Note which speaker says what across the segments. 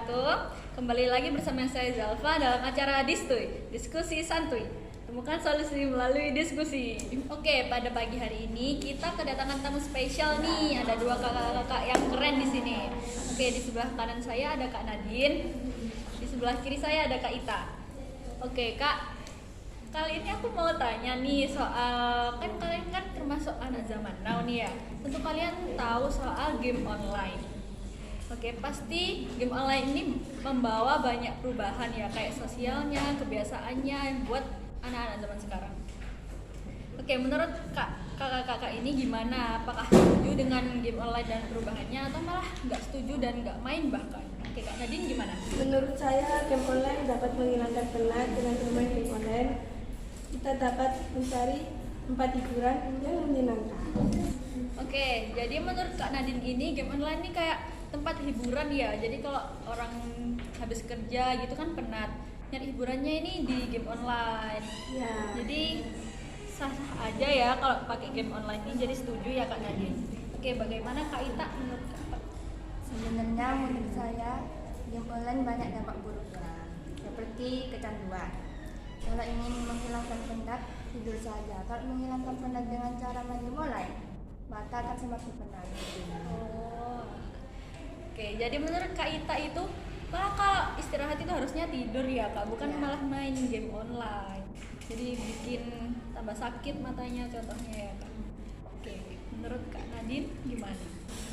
Speaker 1: wabarakatuh. Kembali lagi bersama saya Zalfa dalam acara Distuy, Diskusi Santuy. Temukan solusi melalui diskusi. Oke, pada pagi hari ini kita kedatangan tamu spesial nih. Ada dua kakak-kakak yang keren di sini. Oke, di sebelah kanan saya ada Kak Nadine, di sebelah kiri saya ada Kak Ita. Oke, Kak, kali ini aku mau tanya nih soal, kan kalian kan termasuk anak zaman now nih ya. Tentu kalian tahu soal game online. Oke, pasti game online ini membawa banyak perubahan ya, kayak sosialnya, kebiasaannya buat anak-anak zaman sekarang. Oke, menurut kakak-kakak ini gimana? Apakah setuju dengan game online dan perubahannya atau malah nggak setuju dan nggak main bahkan? Oke, Kak Nadine gimana?
Speaker 2: Menurut saya, game online dapat menghilangkan penat. Dengan bermain game online, kita dapat mencari tempat hiburan yang menyenangkan.
Speaker 1: Oke, jadi menurut Kak Nadine ini game online ini kayak tempat hiburan ya. Jadi kalau orang habis kerja gitu kan penat, nyari hiburannya ini di game online.
Speaker 2: Ya.
Speaker 1: Jadi sah-sah aja ya kalau pakai game online ini. Jadi setuju ya Kak Nadine. Oke, bagaimana Kak Ita menurut Kakak?
Speaker 3: Sebenarnya menurut saya game online banyak dampak buruknya, seperti kecanduan. Kalau ingin menghilangkan penat, tidur saja. Kalau menghilangkan penat dengan cara main game online, maka akan semakin penat.
Speaker 1: Oh. Oke, jadi menurut Kak Ita itu malah kalau istirahat itu harusnya tidur ya Kak, bukan
Speaker 3: Ya.
Speaker 1: malah main game online. Jadi bikin tambah sakit matanya contohnya ya Kak. Oke, menurut Kak Nadine gimana?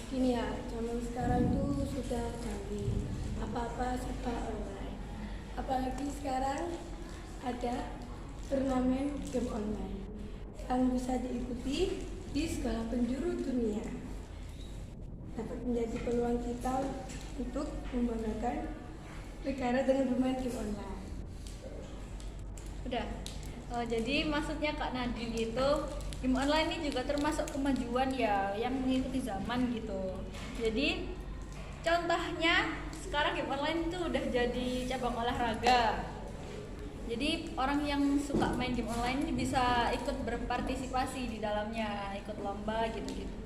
Speaker 2: Gini ya, zaman sekarang tuh sudah canggih, apa-apa serba online. Apalagi sekarang ada turnamen game online yang bisa diikuti di segala penjuru dunia. Dapat menjadi peluang kita untuk membanggakan negara dengan bermain game online.
Speaker 1: Udah. Jadi maksudnya Kak Nadine itu game online ini juga termasuk kemajuan ya yang mengikuti zaman gitu. Jadi contohnya sekarang game online itu udah jadi cabang olahraga. Jadi orang yang suka main game online ini bisa ikut berpartisipasi di dalamnya, ikut lomba gitu-gitu.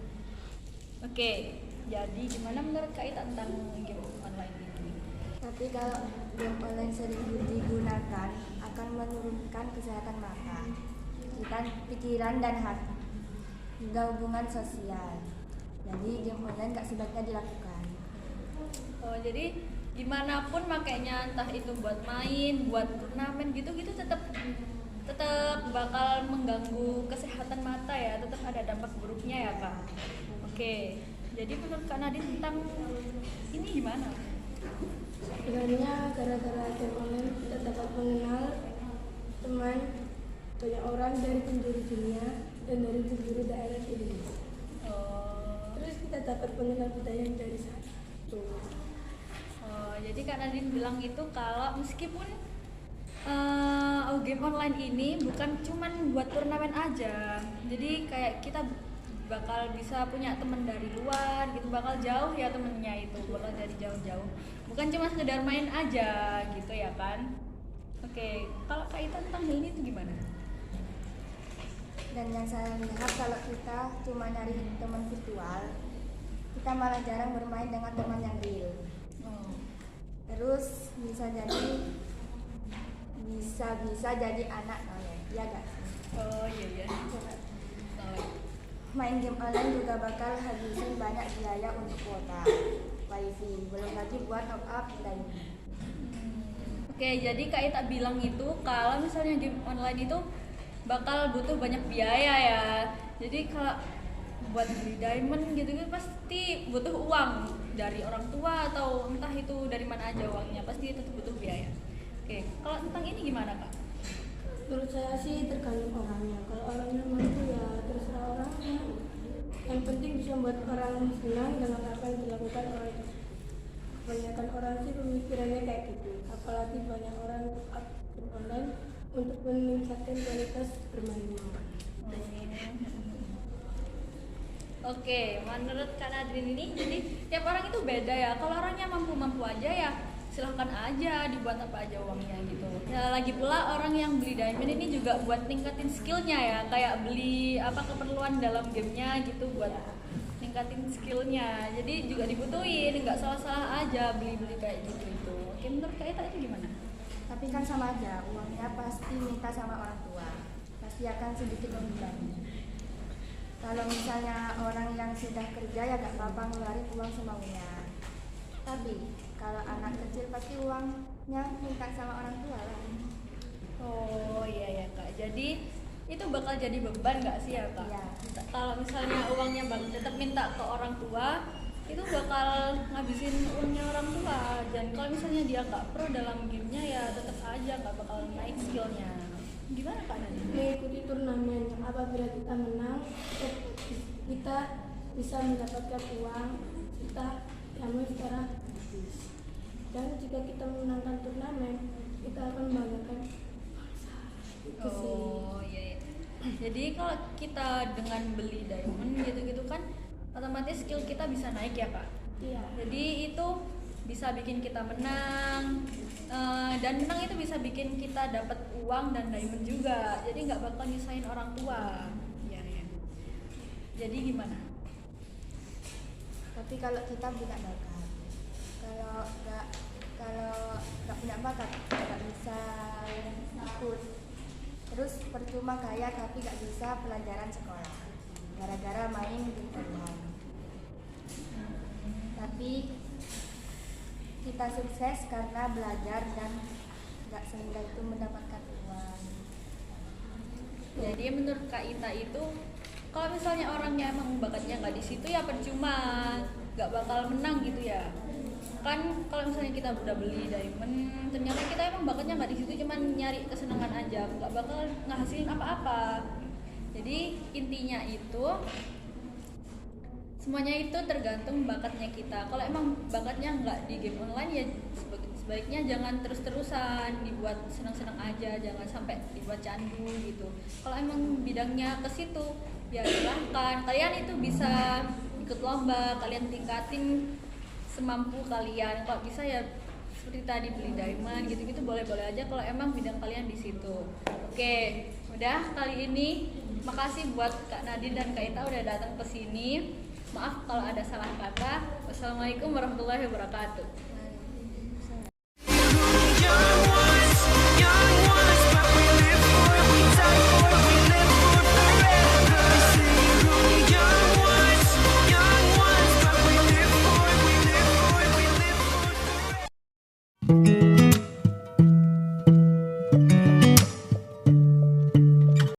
Speaker 1: Oke, jadi gimana menurut Kak Ita tentang game online ini?
Speaker 3: Tapi kalau game online sering digunakan, akan menurunkan kesehatan mata, pikiran dan hati, hingga hubungan sosial. Jadi game online nggak sebaiknya dilakukan.
Speaker 1: Oh, jadi gimana pun makainya, entah itu buat main, buat turnamen gitu-gitu tetap bakal mengganggu kesehatan mata ya, tetap ada dampak buruknya ya Kak. Oke, jadi menurut Kak Nadine tentang ini gimana?
Speaker 2: Sebenarnya gara-gara game online kita dapat mengenal teman banyak orang dari penjuru dunia dan dari penjuru daerah Indonesia.
Speaker 1: Oh,
Speaker 2: Terus kita dapat mengenal budaya yang dari sana.
Speaker 1: jadi Kak Nadine bilang itu kalau meskipun game online ini bukan cuman buat turnamen aja, jadi kayak kita bakal bisa punya teman dari luar gitu, bakal jauh ya temennya itu, bakal dari jauh-jauh, bukan cuma sekedar main aja gitu ya kan. Oke, kalau Kak Ita tentang hal ini itu gimana?
Speaker 3: Dan yang saya lihat, kalau kita cuma nyari teman virtual, kita malah jarang bermain dengan teman yang real.
Speaker 1: Oh.
Speaker 3: Terus bisa jadi anak noleh, ya gak sih?
Speaker 1: Oh iya.
Speaker 3: Main game online juga bakal habisin banyak biaya untuk kuota, wifi, belum lagi buat top up dan
Speaker 1: Oke, jadi Kak Ita bilang itu kalau misalnya game online itu bakal butuh banyak biaya ya. Jadi kalau buat beli diamond gitu pasti butuh uang dari orang tua atau entah itu dari mana aja uangnya, pasti tetap butuh biaya. Oke, kalau tentang ini gimana Kak?
Speaker 2: Menurut saya sih tergantung orangnya. Kalau orangnya mampu ya terserah orangnya. Yang penting bisa membuat orang senang dengan apa yang dilakukan oleh kebanyakan orang sih pemikirannya kayak gitu. Apalagi banyak orang game online untuk meningkatkan kualitas bermainnya.
Speaker 1: Oke, menurut Kak Nadine ini jadi tiap orang itu beda ya. Kalau orangnya mampu-mampu aja ya silahkan aja dibuat apa aja uangnya gitu ya. Lagi pula orang yang beli diamond ini juga buat tingkatin skillnya ya, kayak beli apa keperluan dalam gamenya gitu buat ningkatin skillnya. Jadi juga dibutuhin, nggak salah-salah aja beli-beli kayak gitu itu. Oke, menurut Kak Ita itu gimana?
Speaker 3: Tapi kan sama aja, uangnya pasti minta sama orang tua, pasti akan sedikit membebani. Kalau misalnya orang yang sudah kerja ya gak apa-apa ngeluarin uang semaunya. Tapi kalau anak kecil pasti uangnya minta sama orang tua lah.
Speaker 1: Oh iya ya Kak, jadi itu bakal jadi beban nggak sih ya Kak?
Speaker 3: Iya.
Speaker 1: Kalau misalnya uangnya tetap minta ke orang tua, itu bakal ngabisin uangnya orang tua. Dan kalau misalnya dia nggak pro dalam gamenya ya tetap aja nggak bakal naik skillnya. Gimana Kak Nadine?
Speaker 2: Mengikuti turnamen yang apabila kita menang, kita bisa mendapatkan uang kita yang sekarang habis. Dan jika kita memenangkan turnamen, kita akan membanggakan bangsa. Itu sih.
Speaker 1: Oh iya, iya. Jadi kalau kita dengan beli diamond gitu-gitu kan otomatis skill kita bisa naik ya Kak.
Speaker 2: Iya.
Speaker 1: Jadi itu bisa bikin kita menang, dan menang itu bisa bikin kita dapat uang dan diamond juga. Jadi nggak bakal nyusahin orang tua. Iya ya. Jadi gimana?
Speaker 3: Tapi kalau kita punya bakat, kalau nggak punya bakat nggak bisa ikut. Terus percuma kaya tapi nggak bisa pelajaran sekolah, gara-gara main di online. Tapi kita sukses karena belajar dan nggak semudah itu mendapatkan uang.
Speaker 1: Jadi menurut Kak Ita itu kalau misalnya orangnya emang bakatnya nggak di situ ya percuma, nggak bakal menang gitu ya. Kan kalau misalnya kita udah beli diamond, ternyata kita emang bakatnya nggak di situ, cuman nyari kesenangan aja, nggak bakal ngehasilin apa-apa. Jadi intinya itu semuanya itu tergantung bakatnya kita. Kalau emang bakatnya nggak di game online ya sebaiknya jangan terus-terusan dibuat senang-senang aja, jangan sampai dibuat candu gitu. Kalau emang bidangnya ke situ ya silahkan, kalian itu bisa ikut lomba, kalian tingkatin semampu kalian. Kalau bisa ya seperti tadi beli diamond gitu-gitu boleh-boleh aja kalau emang bidang kalian di situ. Oke, udah kali ini makasih buat Kak Nadine dan Kak Ita udah datang ke sini. Maaf kalau ada salah kata. Wassalamualaikum warahmatullahi wabarakatuh.
Speaker 4: Thank you.